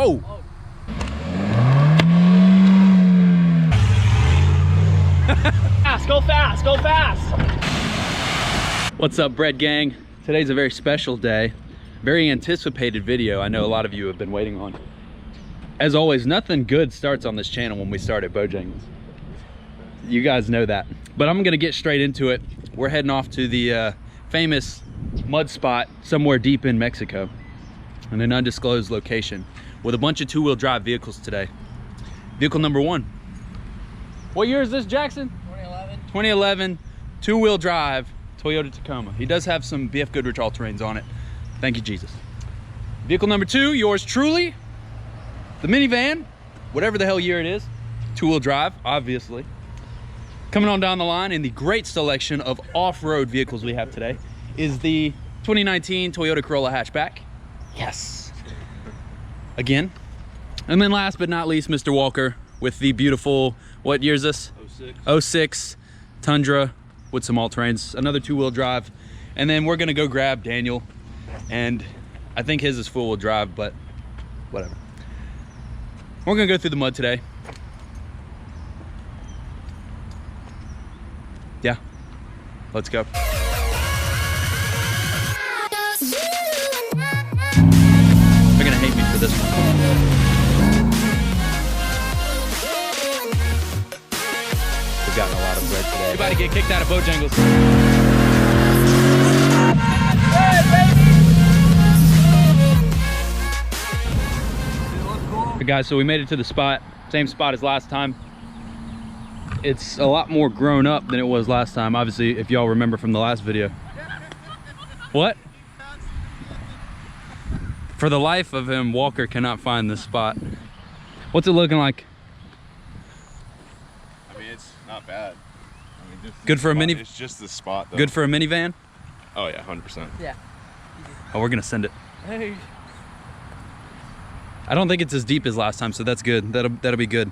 Oh! Fast, go fast, go fast! What's up, bread gang? Today's a very special day. Very anticipated video I know a lot of you have been waiting on. As always, nothing good starts on this channel when we start at Bojangles. You guys know that. But I'm gonna get straight into it. We're heading off to the famous mud spot somewhere deep in Mexico in an undisclosed location with a bunch of two-wheel drive vehicles today. Vehicle number one. What year is this, Jackson? 2011. 2011, two-wheel drive Toyota Tacoma. He does have some BF Goodrich all-terrains on it. Thank you, Jesus. Vehicle number two, yours truly, the minivan, whatever the hell year it is, two-wheel drive, obviously. Coming on down the line in the great selection of off-road vehicles we have today is the 2019 Toyota Corolla hatchback. Yes. Again. And then last but not least, Mr. Walker with the beautiful, what year is this? 06. 06 Tundra with some all-terrains, another two-wheel drive. And then we're gonna go grab Daniel, and I think his is four-wheel drive, but whatever. We're gonna go through the mud today. Yeah, let's go. They're gonna hate me for this one. We've gotten a lot of bread today. We're about to get kicked out of Bojangles. Hey, baby! Hey guys, so we made it to the spot. Same spot as last time. It's a lot more grown up than it was last time, obviously, if y'all remember from the last video. What? For the life of him, Walker cannot find this spot. What's it looking like? I mean, it's not bad. I mean, good for a mini. It's just the spot, though. Good for a minivan? Oh yeah, 100%. Yeah. Oh, we're gonna send it. Hey. I don't think it's as deep as last time, so that's good. That'll be good.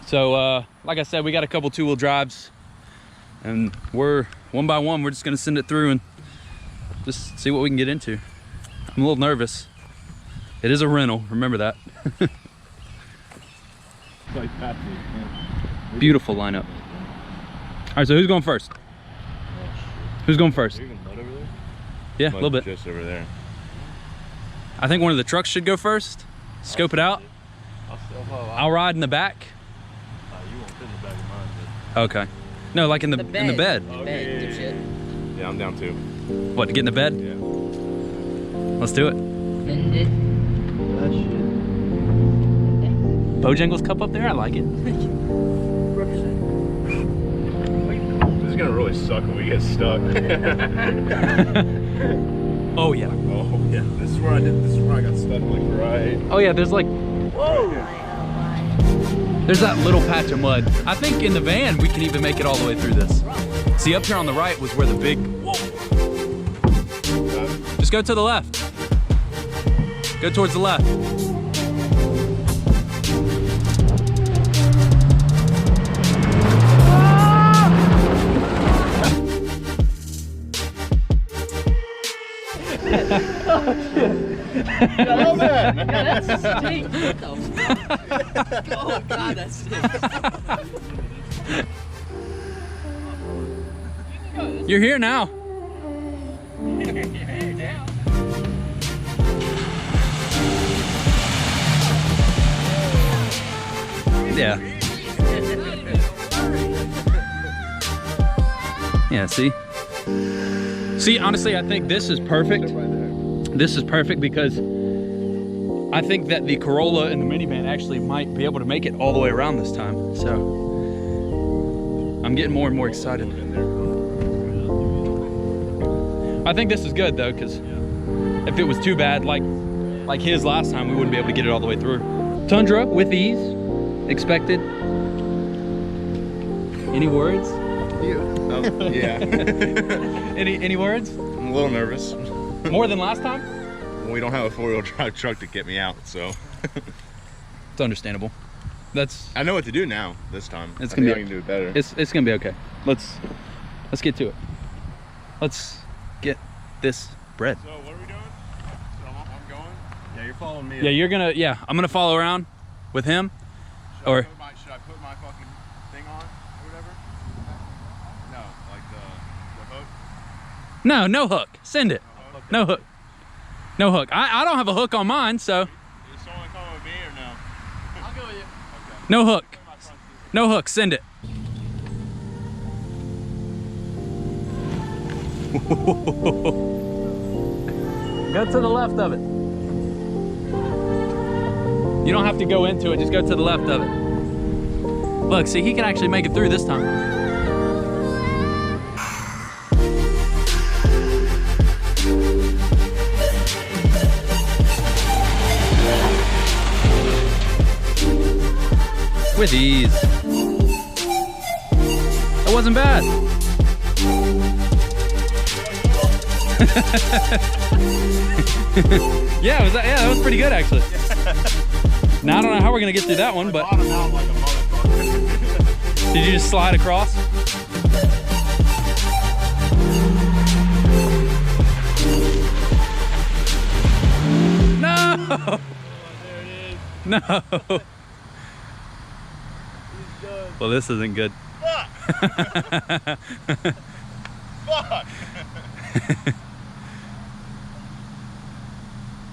So, like I said, we got a couple two-wheel drives, and we're one by one. We're just gonna send it through and just see what we can get into. I'm a little nervous. It is a rental. Remember that. Beautiful lineup. All right, so who's going first? Who's going first? Yeah, a little bit. Just over there. I think one of the trucks should go first. Scope it out. I'll ride in the back. You won't fit in the back of mine, Okay. No, like in the bed. In the bed. but... Yeah, I'm down too. What, to get in the bed? Yeah. Let's do it. Bojangles cup up there? I like it. This is gonna really suck when we get stuck. Oh yeah. Oh yeah. This is where I got stuck, like right. Oh yeah, there's like, whoa. There's that little patch of mud. I think in the van, we can even make it all the way through this. See, up here on the right was where the big, whoa. Just go to the left. Go towards the left. Oh shit. Oh man! Yeah, that stinks. What the fuck? Oh god, that stinks. You're here now. Yeah. Yeah, see? See, honestly, I think this is perfect. This is perfect because I think that the Corolla and the minivan actually might be able to make it all the way around this time. So I'm getting more and more excited. I think this is good though, because if it was too bad, like his last time, we wouldn't be able to get it all the way through. Tundra with ease, expected. Any words? Yeah. Any words? I'm a little nervous. More than last time? We don't have a four-wheel drive truck to get me out, so. It's understandable. I know what to do now. This time. It's gonna be. I can do it better. It's gonna be okay. Let's get to it. Let's get this bread. So what are we doing? So I'm going. Yeah, you're following me. Yeah, you're gonna. Yeah, I'm gonna follow around with him. Should I put my fucking thing on or whatever? No, like the hook. No hook. Send it. No hook. No hook. I don't have a hook on mine, so. Is someone coming with me or no? I'll go with you. Okay. No hook. No hook. Send it. Go to the left of it. You don't have to go into it, just go to the left of it. Look, see, he can actually make it through this time. With ease. That wasn't bad. Yeah, that was pretty good actually. Now I don't know how we're gonna get through that one, but Bottom out like a motherfucker. did you just slide across? No! There it is. No! He's done. Well, this isn't good. Fuck! Fuck!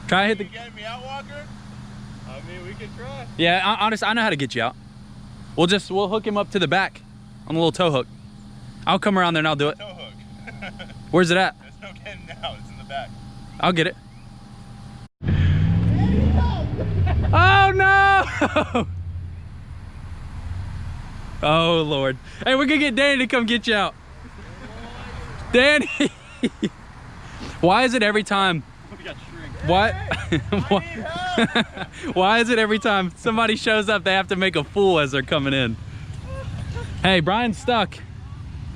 Try hit the. You getting me out, Walker? I mean, we could try. Yeah, honestly, I know how to get you out. We'll hook him up to the back on a little tow hook. I'll come around there and I'll do it. Tow hook. Where's it at? There's no getting out. It's in the back. I'll get it. Oh no! Oh Lord. Hey, we're gonna get Danny to come get you out. Danny! Why is it every time? We got shrink. Why is it every time somebody shows up they have to make a fool as they're coming in? Hey, Brian's stuck.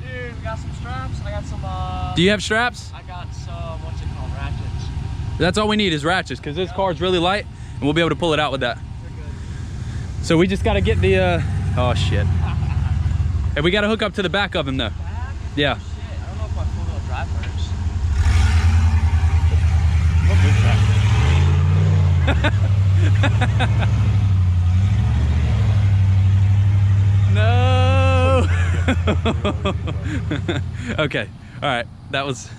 Dude, we got some straps. I got some, Do you have straps? I got some, what's it called, ratchets. That's all we need is ratchets because this car's really light and we'll be able to pull it out with that. They're good. So we just got to get the, oh shit. Hey, we got to hook up to the back of him though. Back? Yeah. Shit, I don't know if my four-wheel drive works. No. Okay. All right. That was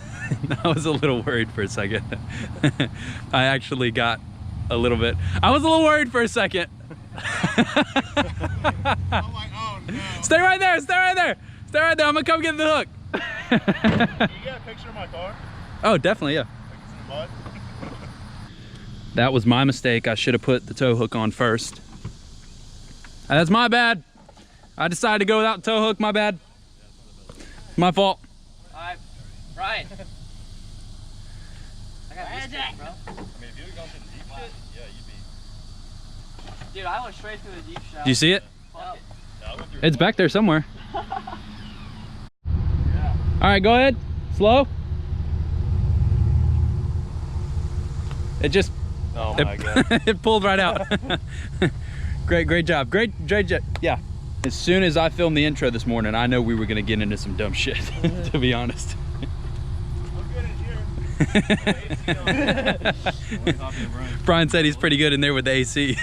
I was a little worried for a second. I actually got a little bit. I was a little worried for a second. I'm like, oh no. Stay right there. Stay right there. Stay right there. I'm gonna come get the hook. Can you get a picture of my car? Oh, definitely. Yeah. Like it's in the mud? That was my mistake. I should have put the tow hook on first. That's my bad. I decided to go without tow hook. My bad. My fault. Alright, Brian. I got this thing, bro. I mean, if you would gone through the deep shit, yeah, you'd be. Dude, I went straight through the deep shot. Do you see it? Fuck it. Yeah, I went through It's back there somewhere. Yeah. All right, go ahead. Slow. It just Oh my god. it pulled right out. Great job. Great job. Yeah. As soon as I filmed the intro this morning, I know we were gonna get into some dumb shit, to be honest. I'm good in here. Brian said he's pretty good in there with the AC.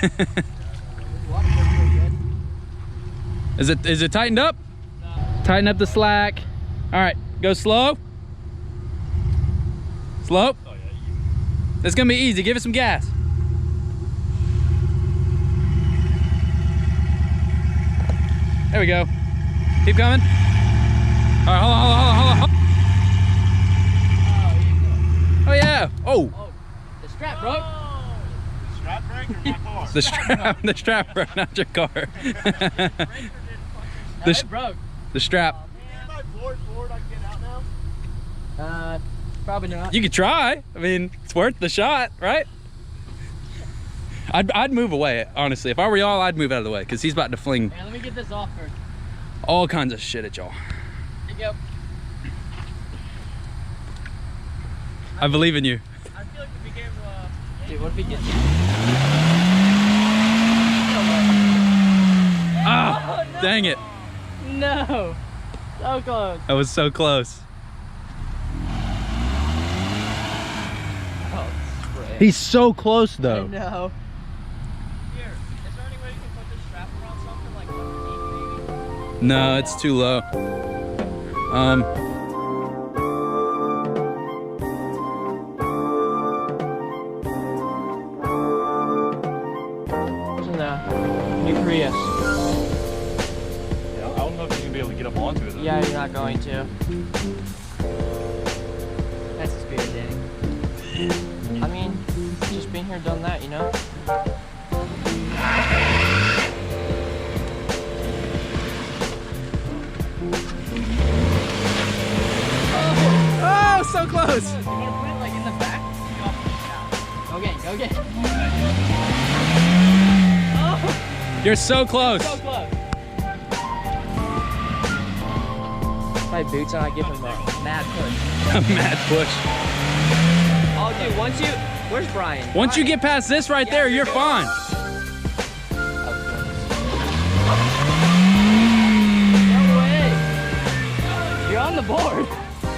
Is it tightened up? No. Tighten up the slack. All right, go slow. Slow. Oh yeah, you. It's gonna be easy. Give it some gas. There we go. Keep coming. All right, hold on. Oh yeah. Oh, Oh, the strap broke. Strap break or my car? the strap broke, not your car. No, The it broke. The strap. Am I bored forward? I can get out now? Probably not. You could try. I mean, it's worth the shot, right? I'd move away, honestly. If I were y'all, I'd move out of the way because he's about to fling Yeah, let me get this off first. all kinds of shit at y'all. There you go. I believe in you. I feel like we became, dude, what if we get... Ah, no. dang it. No. So close. That was so close. Oh, spray. He's so close I though. know. Here, is there any way you can put this strap around something like underneath maybe? No, it's too low. New Prius. Yeah, I don't know if you're gonna be able to get up onto it though. Yeah, you're not going to. That's the spirit, Danny. I mean, just being here, done that, you know? Oh, so close. You want to put it like in the back? Okay, okay. Oh, You're so close. so close. My boots on, I give him a mad push. A mad push. Oh, dude, once you... Where's Brian? Once you get past this right there, you're fine. No way. You're on the board.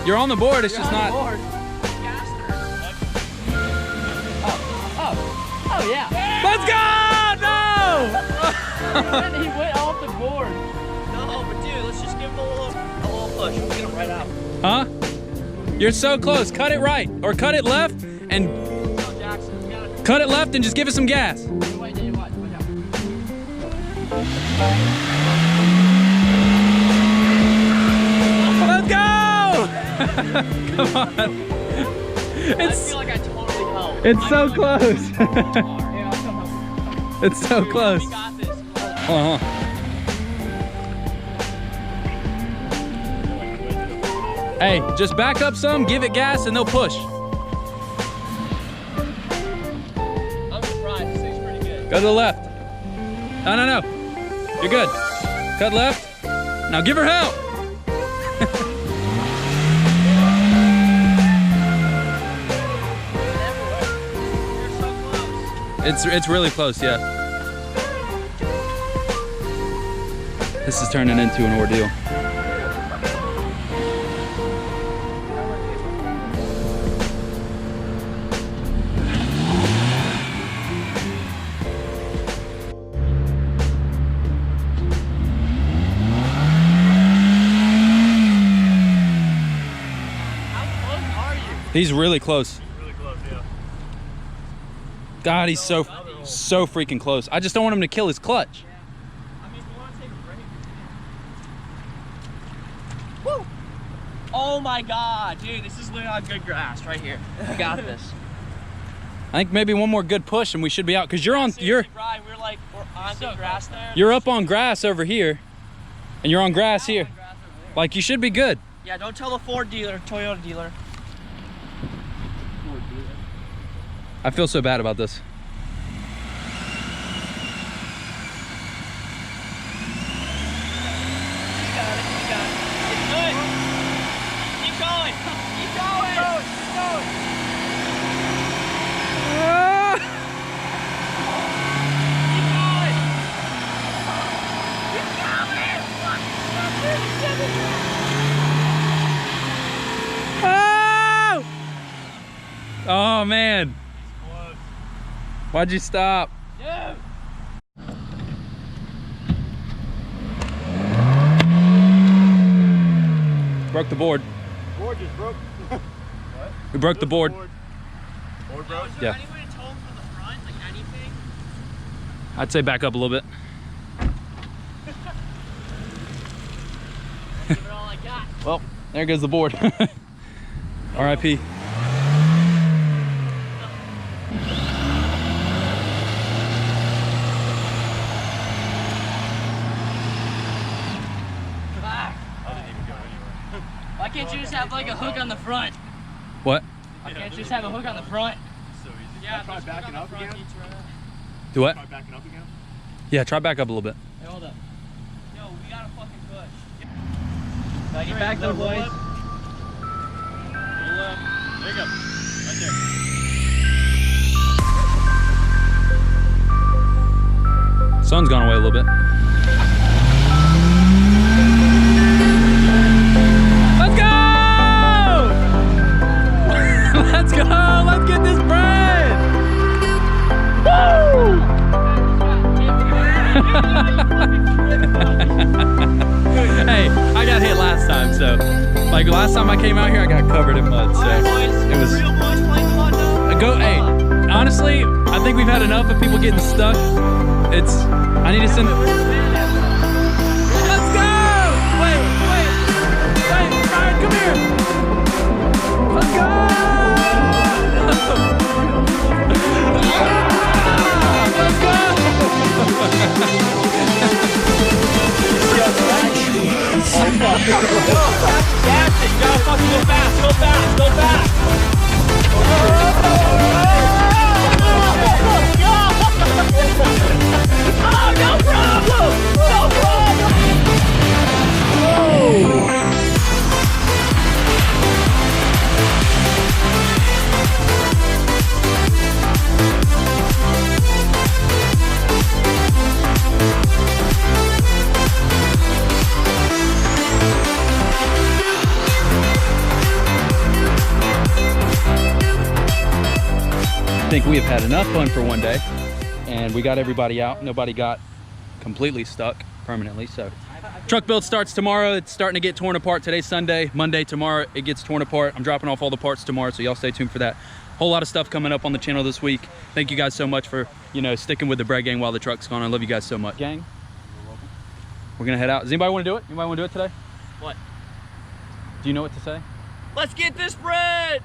You're on the board, it's You're just on not. the board. Oh, yeah. Let's go! And he went off the board. No, but dude, let's just give him a little push. We'll get him right out. Huh? You're so close. Cut it right or cut it left and No, Jackson, you gotta... cut it left and just give it some gas. Wait, Danny, watch out. Let's go! Come on. I It's feel like I totally helped. it's so close. Here, I'll come help you. It's so close. We got this. Uh-huh. Hey, just back up some, give it gas, and they'll push. I'm surprised. This thing's pretty good. Go to the left. No, no, no. You're good. Cut left. Now give her help. You're so close. It's really close, yeah. This is turning into an ordeal. How close are you? He's really close. Really close, yeah. God, he's so freaking close. I just don't want him to kill his clutch. I mean, if you want to take a break. Woo! Oh my God, dude, this is literally on good grass right here. We got this. I think maybe one more good push and we should be out. Cause you're on Seriously, Brian, we're on good grass there. you're up on grass over here, and you're on grass here. On grass over there. Like you should be good. Yeah, don't tell the Ford dealer, Toyota dealer. I feel so bad about this. You got it, you got it. It's good. Keep going. Keep going. Keep going. Keep going. Oh! Oh man. Close. Why'd you stop? Dude. Broke the board. Board just broke. What? We broke the board. Board Now, broke? is there Yeah. any way to tow him from the front, like anything? I'd say back up a little bit. Give it all I got. Well, there goes the board. R.I.P. Back. I didn't even go anywhere. Why can't you just have like a hook on the front? What? Why can't you just have a hook on the front? So easy. Yeah, Try there's a hook backing on up the front, again. each right up. Do what? Try backing up again. Yeah, try back up a little bit. Hey, hold up. Yo, we gotta fucking push. Gotta get back there, boys. Little left. There you go. Right there. Sun's gone away a little bit. Let's go! Let's go! Let's get this bread! So, like last time I came out here, I got covered in mud. So Alright, boys. it was. Real boys playing the mud now. Hey, honestly, I think we've had enough of people getting stuck. I need to send it. Let's go! Wait, Ryan, come here. Let's go! Let's go! That's it. You gotta fucking go fast. Go fast. Go fast. Oh, no problem! No problem! I think we have had enough fun for one day, and we got everybody out. Nobody got completely stuck permanently. So truck build starts tomorrow. It's starting to get torn apart. Today's Sunday. Monday, tomorrow it gets torn apart. I'm dropping off all the parts tomorrow, so y'all stay tuned for that. Whole lot of stuff coming up on the channel this week. Thank you guys so much for, you know, sticking with the Bread Gang while the truck's gone. I love you guys so much. Gang, we're gonna head out. Does anybody want to do it? Anybody want to do it today? What? Do you know what to say? Let's get this bread!